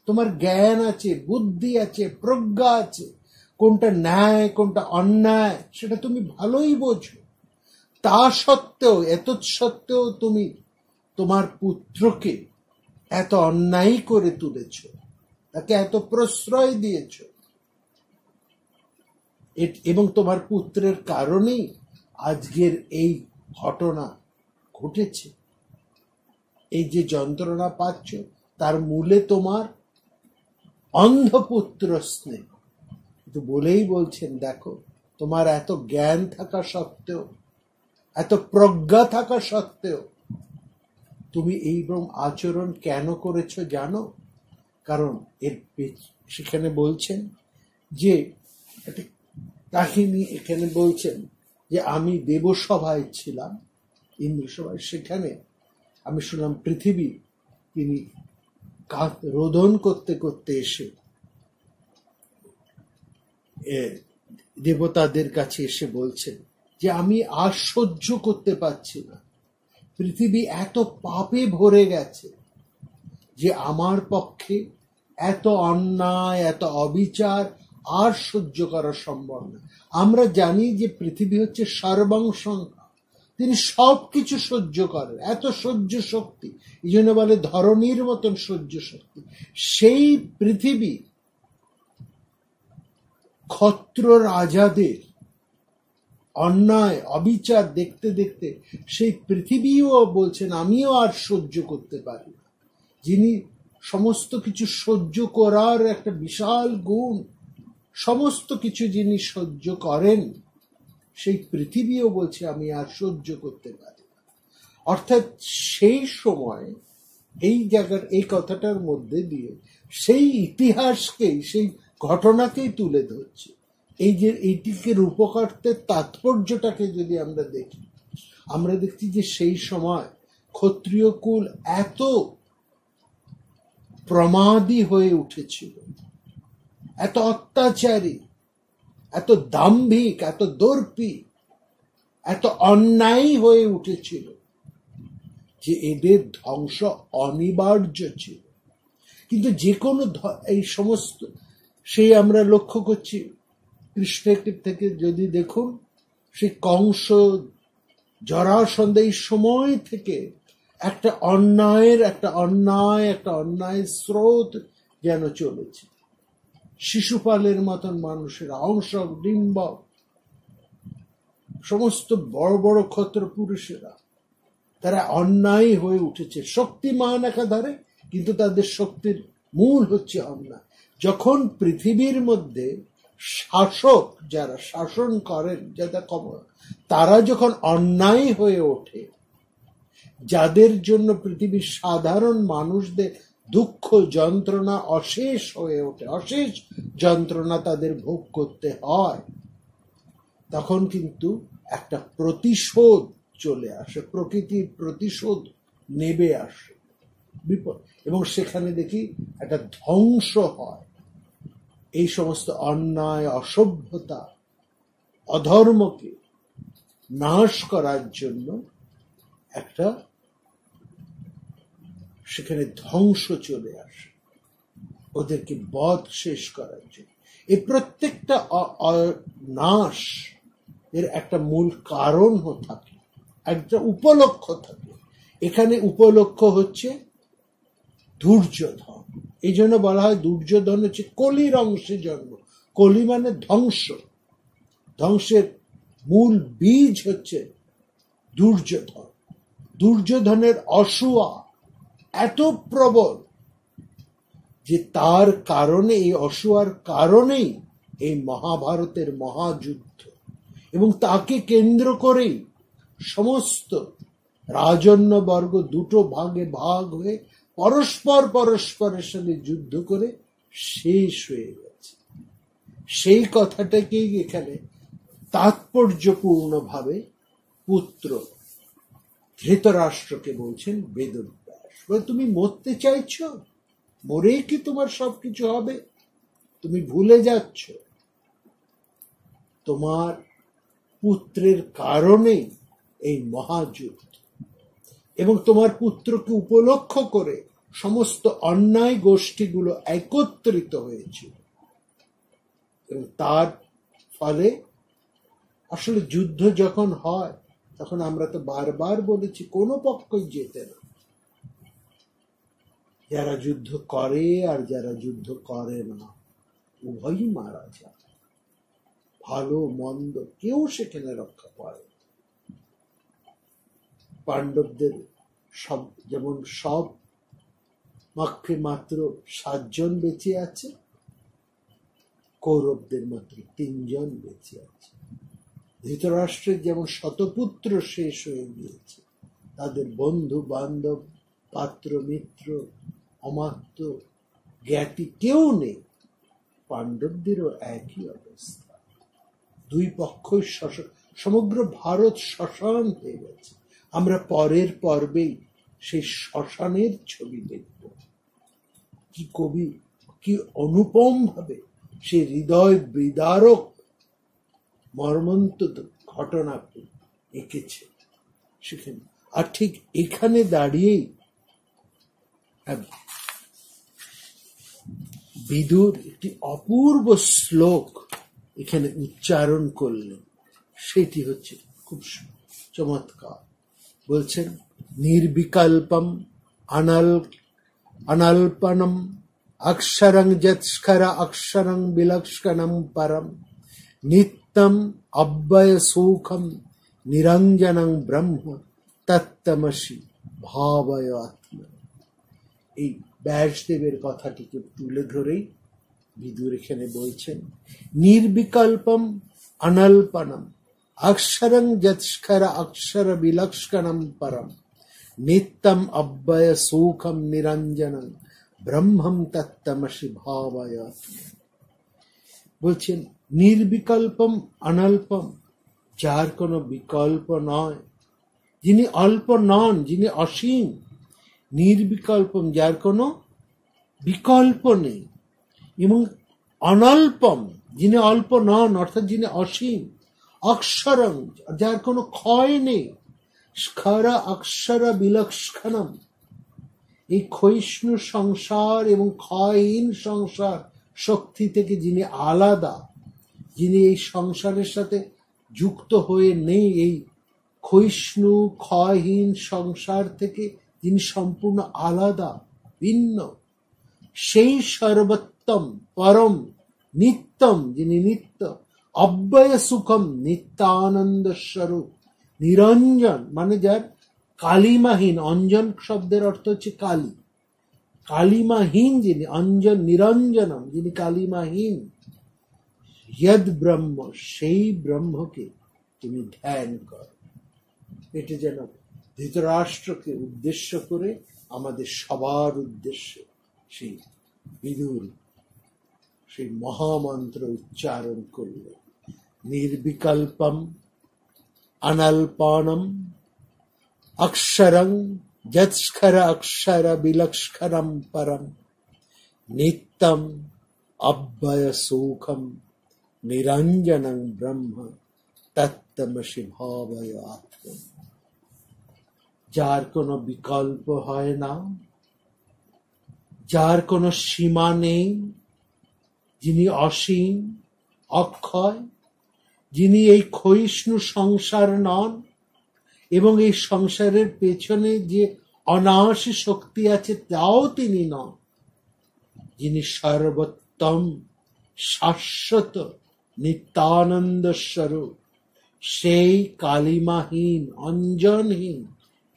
তোমার জ্ঞান আছে, বুদ্ধি আছে, প্রজ্ঞা আছে, কোনটা ন্যায় কোনটা অন্যায় সেটা তুমি ভালোই বোঝো। তা সত্ত্বেও তুমি তোমার পুত্রকে এত অন্যায় করে তুলেছ, তাকে এত প্রশ্রয় দিয়েছ, এবং তোমার পুত্রের কারণেই আজকের এই ঘটনা ঘটেছে। এই যে যন্ত্রণা পাচ্ছ তার মূলে তোমার অন্ধপুত্র স্নেহ। কিন্তু বলেই বলছেন, দেখো তোমার এত জ্ঞান থাকা সত্ত্বেও, এত প্রজ্ঞা থাকা সত্ত্বেও তুমি এইরকম আচরণ কেন করেছো জানো? কারণ সেখানে বলছেন যে কাহিনী, এখানে বলছেন যে আমি দেবসভায় ছিলাম, ইন্দ্রসভায়, সেখানে আমি শুনলাম পৃথিবী তিনি রোদন করতে করতে এসে দেবতাদের কাছে এসে বলছেন যে আমি আর সহ্য করতে পারছি না, পৃথিবী এত পাপে ভরে গেছে যে আমার পক্ষে এত অন্যায়, এত অবিচার আর সহ্য করা সম্ভব না। আমরা জানি যে পৃথিবী হচ্ছে সর্বাংশঙ্কা, তিনি সবকিছু সহ্য করেন, এত সহ্য শক্তি, এই জন্য বলে ধরণীর মতন সহ্য শক্তি। সেই পৃথিবী ক্ষত্র রাজাদের অন্যায় অবিচার দেখতে দেখতে সেই পৃথিবীও বলছেন আমিও আর সহ্য করতে পারি না। যিনি সমস্ত কিছু সহ্য করার একটা বিশাল গুণ, সমস্ত কিছু যিনি সহ্য করেন, সেই পৃথিবীও বলছে আমি আর সহ্য করতে পারি না। অর্থাৎ সেই সময় এই জায়গার এই কথাটার মধ্যে দিয়ে সেই ইতিহাসকেই, সেই ঘটনাকেই তুলে ধরছে। এই যে এইটিকে রূপকার্থের তাৎপর্যটাকে যদি আমরা দেখি, আমরা দেখছি যে সেই সময় ক্ষত্রিয় কুল এত প্রমাদী হয়ে উঠেছিল, এত অত্যাচারী, এত দাম্ভিক, এত দর্পী, এত অন্যায়ী হয়ে উঠেছিল যে এদের ধ্বংস অনিবার্য ছিল। কিন্তু যে কোনো এই সমস্ত, সেই আমরা লক্ষ্য করছি কৃষ্ণের থেকে যদি দেখুন, সে কংস, জরাসন্ধ, এই সময় থেকে একটা অন্যায় স্রোত যেন চলেছে। শিশুপালের মতন মানুষের অংশক, ডিম্বক, সমস্ত বড় বড় ক্ষত্র পুরুষেরা, তারা অন্যায় হয়ে উঠেছে। শক্তিমান একাধারে, কিন্তু তাদের শক্তির মূল হচ্ছে অন্যায়। যখন পৃথিবীর মধ্যে শাসক যারা শাসন করেন, তারা যখন অন্যায় হয়ে ওঠে, যাদের জন্য পৃথিবীর সাধারণ মানুষদের দুঃখ যন্ত্রণা অশেষ হয়ে ওঠে, অশেষ যন্ত্রণা তাদের ভোগ করতে হয়, তখন কিন্তু একটা প্রতিশোধ চলে আসে, প্রকৃতির প্রতিশোধ নেবে আসে বিপদ, এবং সেখানে দেখি একটা ধ্বংস হয়। এই সমস্ত অন্যায়, অসভ্যতা, অধর্মকে নাশ করার জন্য একটা সেখানে ধ্বংস চলে আসে, ওদেরকে বধ শেষ করার জন্য। এই প্রত্যেকটা নাশ এর একটা মূল কারণ থাকে, একটা উপলক্ষ থাকে। এখানে উপলক্ষ হচ্ছে দুর্যোধন। এই জন্য বলা হয় দুর্যোধন হচ্ছে কলির অংশে জন্ম। কলি মানে ধ্বংস, ধ্বংসের মূল বীজ হচ্ছে দুর্যোধন। দুর্যোধনের অসূয়া এত প্রবল যে তার কারণে, এই অসূয়ার কারণেই এই মহাভারতের মহাযুদ্ধ, এবং তাকে কেন্দ্র করেই সমস্ত রাজন্যবর্গ দুটো ভাগে ভাগ হয়ে পরস্পরের সঙ্গে যুদ্ধ করে শেষ হয়ে গেছে। সেই কথাটাকেই এখানে তাৎপর্যপূর্ণভাবে পুত্র ধৃতরাষ্ট্রকে বলছেন বেদব্যাস, তুমি মরতে চাইছ, মরে কি তোমার সবকিছু হবে? তুমি ভুলে যাচ্ছ তোমার পুত্রের কারণে এই মহাযুদ্ধ, এবং তোমার পুত্রকে উপলক্ষ করে সমস্ত অন্যায় গোষ্ঠীগুলো একত্রিত হয়েছিল, এবং তার ফলে আসলে যুদ্ধ যখন হয় তখন আমরা তো বারবার বলেছি কোনো পক্ষই জেতে না। যারা যুদ্ধ করে আর যারা যুদ্ধ করে না, উভয়ই মারা যায়। ভালো মন্দ কেউ সেখানে রক্ষা পায়। পাণ্ডবদের যেমন সব মাত্র 7 জন বেঁচে আছে, কৌরবদের মাত্র 3 জন বেঁচে আছে। ধৃতরাষ্ট্রের যেমন শতপুত্র শেষ হয়ে গিয়েছে, তাদের বন্ধু বান্ধব পাত্র মিত্র অমাত্য জ্ঞাতি কেউ নেই, পাণ্ডবদেরও একই অবস্থা। দুই পক্ষই সমগ্র ভারত শ্মশান হয়ে গেছে। আমরা পরের পর্বেই সেই শ্মশানের ছবি দেখব। কি কবি কি অনুপম ভাবে সে হৃদয় বিদারক মর্মন্তক ঘটনাকে এঁকেছে সেখানে। আর ঠিক এখানে দাঁড়িয়েই বিদুর একটি অপূর্ব শ্লোক এখানে উচ্চারণ করলেন, সেটি হচ্ছে খুব চমৎকার। বলছেন, নির্বিকল্পম অনল্পনম অক্ষরং যৎস্কর অক্ষরং বিলক্ষণম পরম নিত্যম অব্যয় সুখম নিরঞ্জনং ব্রহ্ম তত্ত্বমসি ভাবয় আত্মা। এই ব্যাসদেবের কথাটিকে তুলে ধরেই বিদুর এখানে বলছেন, নির্বিকল্পম অনল্পনম অক্ষরং যৎস্কর অক্ষর বিলক্ষণম পরম নিত্যম অব্যয় সুখম নিরঞ্জনং ব্রহ্মম তত্ত্বমসি ভাবয় আত্মা। বলছেন নির্বিকল্পম অনল্পম, যার কোনো বিকল্প নয়, যিনি অল্প নন, যিনি অসীম। নির্বিকল্পম, যার কোনো বিকল্প নেই। এবং অনল্পম, যিনি অল্প নন, অর্থাৎ যিনি অসীম। অক্ষরং, যার কোনো ক্ষয় নেই। স্খর অক্ষর বিলক্ষণম, এই ক্ষয়িষ্ণু সংসার এবং ক্ষয়হীন সংসার শক্তি থেকে যিনি আলাদা, যিনি এই সংসারের সাথে যুক্ত হয়ে নেই, এই ক্ষয়িষ্ণু ক্ষয়হীন সংসার থেকে যিনি সম্পূর্ণ আলাদা ভিন্ন, সেই সর্বোত্তম পরম নিত্যম, যিনি নিত্য, অব্যয় সুখম নিত্যানন্দ স্বরূপ, নিরঞ্জন মানে যার কালিমাহীন, অঞ্জন শব্দের অর্থ হচ্ছে কালী, কালিমাহীন যিনি, অঞ্জন নিরঞ্জনম, যিনি কালিমাহীন। ইয়দ ব্রহ্ম, সেই ব্রহ্মকে তুমি ধ্যান কর। এটা যেন ধৃতরাষ্ট্রকে উদ্দেশ্য করে আমাদের সবার উদ্দেশ্যে সেই বিদুর সেই মহামন্ত্র উচ্চারণ করলেন। নির্বিকল্পম অনল্পনম অক্ষরং যৎস্কর অক্ষর বিলক্ষণম পরম নিত্যম অব্যয় সুখম নিরঞ্জনং ব্রহ্ম তত্ত্বমসি ভাবয় আত্মা। যার কোনো বিকল্প হয় না, যার কোনো সীমা নেই, যিনি অসীম অক্ষয়, যিনি এই ক্ষয়িষ্ণু সংসার নন এবং এই সংসারের পেছনে যে অনায়াসী শক্তি আছে তাও তিনি নন, যিনি সর্বোত্তম শাশ্বত নিত্যানন্দ স্বরূপ, সেই কালিমাহীন অঞ্জনহীন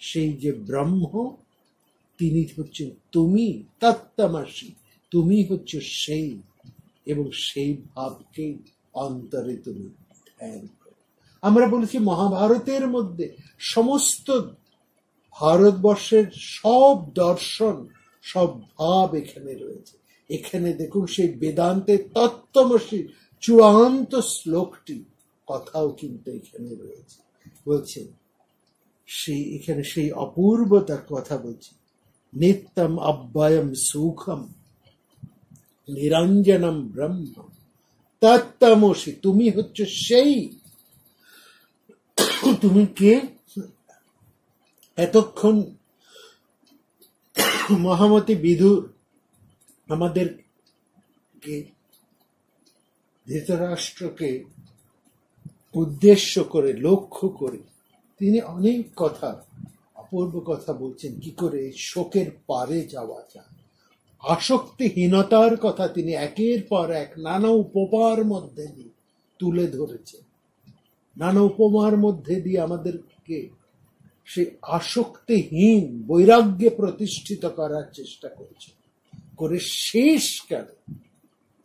সেই যে ব্রহ্ম, তিনি হচ্ছেন তুমি, তত্ত্বমসি, তুমি হচ্ছে সেই, এবং সেই ভাবকেই অন্তরে তুমি ধ্যান করো। আমরা বলেছি মহাভারতের মধ্যে সমস্ত ভারতবর্ষের সব দর্শন, সব ভাব এখানে রয়েছে। এখানে দেখুন সেই বেদান্তের তত্ত্বমসি চূড়ান্ত শ্লোকটি কথাও কিন্তু এখানে রয়েছে। বলছেন সেই এখানে সেই অপূর্বতার কথা বলছি। নিত্যম অব্যয়ম সুখম নিরঞ্জনম ব্রহ্ম তত্ত্বমসি, তুমি হচ্ছে সেই। তুমি কে? এতক্ষণ মহামতি বিদুর আমাদেরকে ধৃতরাষ্ট্রকে উদ্দেশ্য করে লক্ষ্য করে তিনি অনেক কথা, অপূর্ব কথা বলছেন, কি করে শোকের পারে যাওয়া যায়। আসক্তিহীনতার কথা তিনি একের পর এক নানা উপমার মধ্যে দিয়ে তুলে ধরেছে, নানা উপমার মধ্যে দিয়ে আমাদেরকে সেই আসক্তিহীন বৈরাগ্যে প্রতিষ্ঠিত করার চেষ্টা করেছে। করে শেষকালে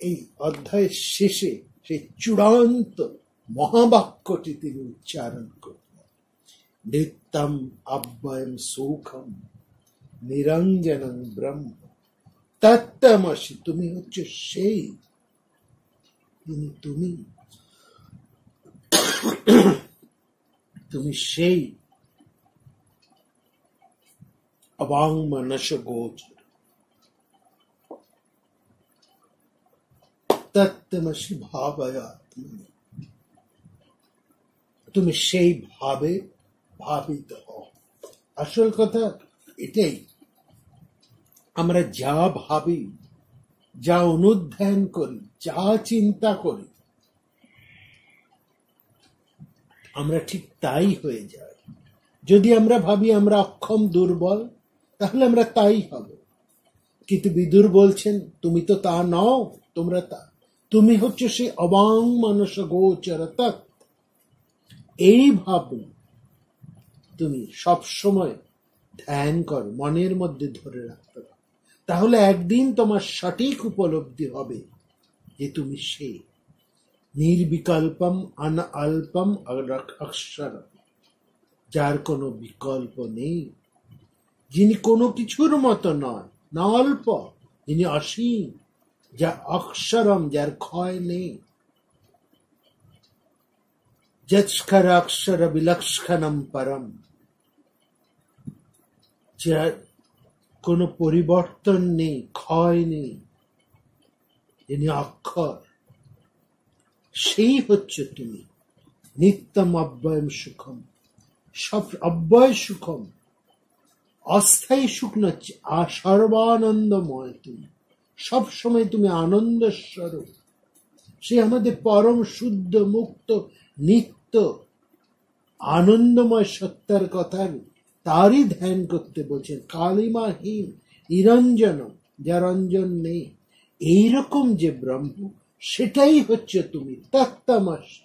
এই অধ্যায়ের শেষে সেই চূড়ান্ত মহাবাক্যটি তিনি উচ্চারণ করলেন, নিত্যম অব্যয়ম সুখম নিরঞ্জনং ব্রহ্ম তত্ত্বমসি। তুমি হচ্ছে সেই, তুমি সেই অবাংমনস গোচর তত্ত্বমসি ভাবয়াত্মনি। তুমি সেই ভাবে ভাবিত হও। আসল কথা এটাই, আমরা যা ভাবি, যা অনুধ্যান করি, যা চিন্তা করি, আমরা ঠিক তাই হয়ে যাই। যদি আমরা ভাবি আমরা অক্ষম, দুর্বল, তাহলে আমরা তাই হব। কিন্তু বিদুর বলছেন তুমি তো তা নও, তোমরা তা, তুমি হচ্ছে সেই অবাং মানস গোচর তত্ত্ব। এই ভাবনা তুমি সবসময় ধ্যান করো, মনের মধ্যে ধরে রাখতে পারো, তাহলে একদিন তোমার সঠিক উপলব্ধি হবে যে তুমি সেই নির্বিকল্পম অনঅল্পম অক্ষরম, যার কোনো বিকল্প নেই, যিনি কোনো কিছুর মতো নয়, না অল্প, যিনি অসীম, যা অক্ষরম, যার ক্ষয় নেই, যৎক্ষর অক্ষর বিলক্ষণম পরম, যার কোনো পরিবর্তন নেই, ক্ষয় নেই, যিনি অক্ষর, সেই হচ্ছে তুমি। নিত্যম অব্যয়ম সুখম, সব অব্যয় সুখম, অস্থায়ী সুখ না, সর্বানন্দময় তুমি, সবসময় তুমি আনন্দ স্বরূপ। সে আমাদের পরম শুদ্ধ মুক্ত নিত্য আনন্দময় সত্তার কথা, তারই ধ্যান করতে বলছেন। কালিমাহীন নিরঞ্জন, যার রঞ্জন নেই, এইরকম যে ব্রহ্ম, সেটাই হচ্ছে তুমি তত্ত্বমসি।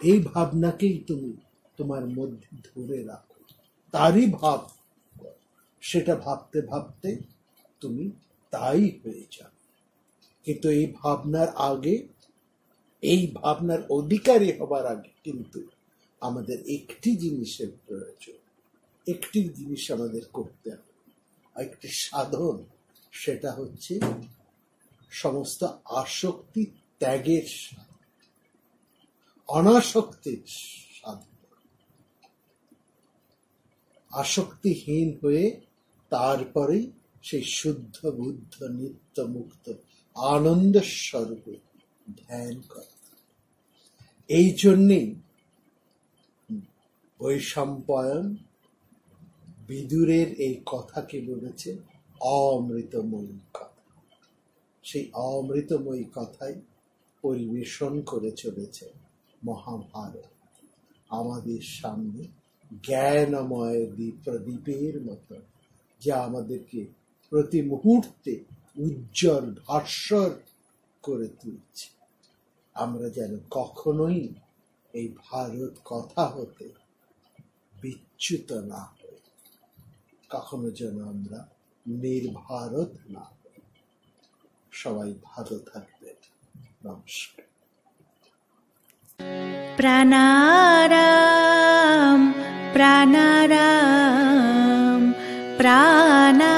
এই ভাবনাকেই তুমি তোমার মধ্যে ধরে রাখো, তারই ভাব, সেটা ভাবতে ভাবতে তুমি তাই হয়ে যাবে। কিন্তু এই ভাবনার আগে, এই ভাবনার অধিকারী হবার আগে কিন্তু আমাদের একটি জিনিসের প্রয়োজন, একটি জিনিস আমাদের করতে হবে, একটি সাধন, সেটা হচ্ছে সমস্ত আসক্তি ত্যাগের অনাসক্তির সাধন। আসক্তিহীন হয়ে তারপরেই সেই শুদ্ধ বুদ্ধ নিত্য মুক্ত আনন্দ স্বরূপে ধ্যান করে। এই জন্যেই বৈশম্পায়ন বিদুরের এই কথাকে বলেছে অমৃতময়ী কথা। সেই অমৃতময়ী কথাই পরিবেশন করে চলেছে মহাভারত আমাদের সামনে, জ্ঞানময় প্রদীপের মতো, যা আমাদেরকে প্রতি মুহূর্তে উজ্জ্বল ভাস্বর করে তুলছে। আমরা যেন কখনোই এই ভারত কথা হতে বিচ্যুত না হই, কখনো যেন আমরা নির্ভারত না হই। সবাই ভালো থাকবেন। নমস্কার। প্রাণারাম প্রাণারাম প্রাণা